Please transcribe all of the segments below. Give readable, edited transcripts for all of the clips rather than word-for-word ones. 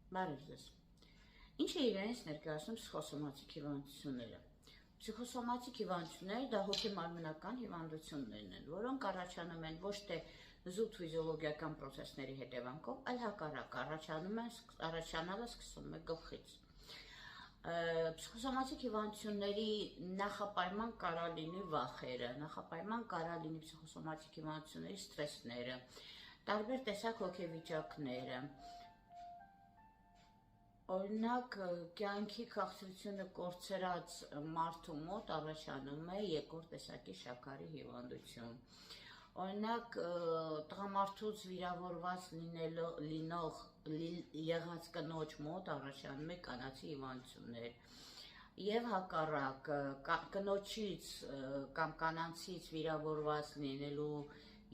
Բարև ձեզ։ Ինչ է իրենից ներկայացնում պսիխոսոմատիկ հիվանդությունները։ Պսիխոսոմատիկ հիվանդությունները դա հոգեմարմնական հիվանդություններն են, որոնք առաջանում են ոչ թե զուտ ֆիզիոլոգիական process-ների հետևանքով, այլ հակառակ առաջանալը սկսում է գլխից։ Պսիխոսոմատիկ հիվանդությունների նախապայման կարա լինի վախերը, նախապայման կարա լինի պսիխոսոմատիկ հիվանդությունների սթրեսները, տարբեր տեսակ հոգեվիճակները։ Օրինակ, կյանքի քաղցրությունը կորցրած մարդու մոտ առաջանում է երկրորդ տեսակի շաքարի հիվանդություն։ Օրինակ, տղամարդուց վիրավորված լինող եղած կնոջ մոտ առաջանում է կանացի հիվանդություններ։ Եվ հակառակ, կնոջից կամ կանանցից վիրավորված լինելու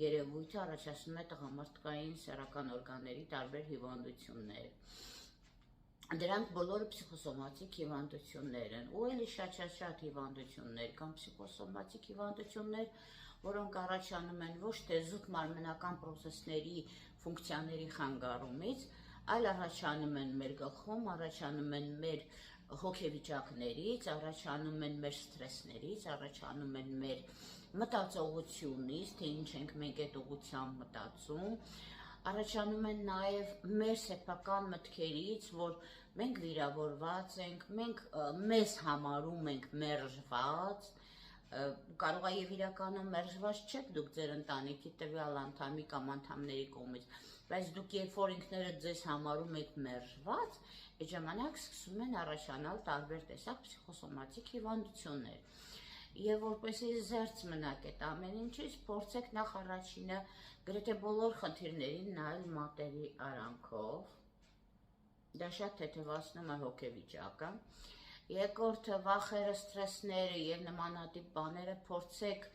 երևույթը առաջացնում է տղամարդկային սեռական օրգանների տարբեր հիվանդություններ։ Դրանք բոլորը պսիխոսոմատիկ հիվանդություններ են, ու էլի շատ հիվանդություններ կամ պսիխոսոմատիկ հիվանդություններ, որոնք առաջանում են ոչ թե զուտ մարմնական process-ների ֆունկցիաների խանգարումից, այլ առաջանում են մեր գլխում, առաջանում են մեր հոգեվիճակներից, առաջանում են մեր սթրեսներից, առաջանում են մեր մտածողությունից, թե ինչ ենք մենք այդ ուղղությամբ մտածում, առաջանում են նաև մեր սեփական մտքերից, որ մենք վիրավորված ենք, մենք մեզ համարում ենք մերժված, կարող է եւ իրականում մերժված չեք դուք ձեր ընտանիքի տվյալ անդամի կամ անդամների կողմից, բայց դուք երբ որ ինքներդ ձեզ համարում եք մերժված, այդ ժամանակ սկսում են առաջանալ տարբեր տեսակ պսիխոսոմատիկ հիվանդություններ։ Եվ որպեսզի զերծ մնաք այդ ամեն ինչից, փորձեք նախ առաջինը գրեթե բոլոր խնդիրներին նայել մատերի արանքով, դա շատ թեթևացնում է հոգեվիճակը։ Երկրորդը վախերը, սթրեսները եւ նմանատիպ բաները փորձեք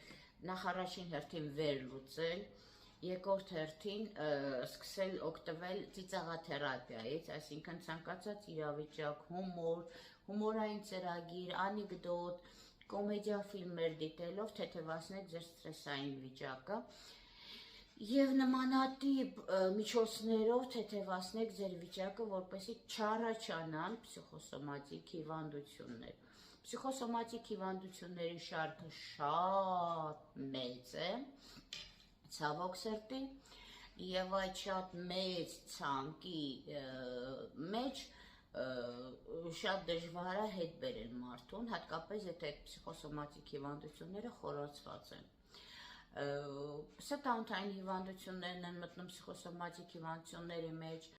նախ առաջին հերթին վերլուծել, երկրորդ հերթին սկսել օգտվել ծիծաղաթերապիայից, այսինքն ցանկացած իրավիճակ, հումորային ծրագիր, անեկդոտ, կոմեդիա ֆիլմեր դիտելով թեթևացնեք ձեր սթրեսային վիճակը եւ նմանատիպ միջոցներով թեթևացնեք ձեր վիճակը, որպեսզի չառաջանան պսիխոսոմատիկ հիվանդություններ։ Պսիխոսոմատիկ հիվանդությունների շարքը շատ մեծ է, ցավոք սրտի, եւ այդ շատ մեծ ցանկի մեջ շատ դժվար է հետ բերել մարդուն, հատկապես եթե պսիխոսոմատիկ հիվանդությունները խորացված են։ Սրտանոթային հիվանդություններն են մտնում պսիխոսոմատիկ հիվանդությունների մեջ,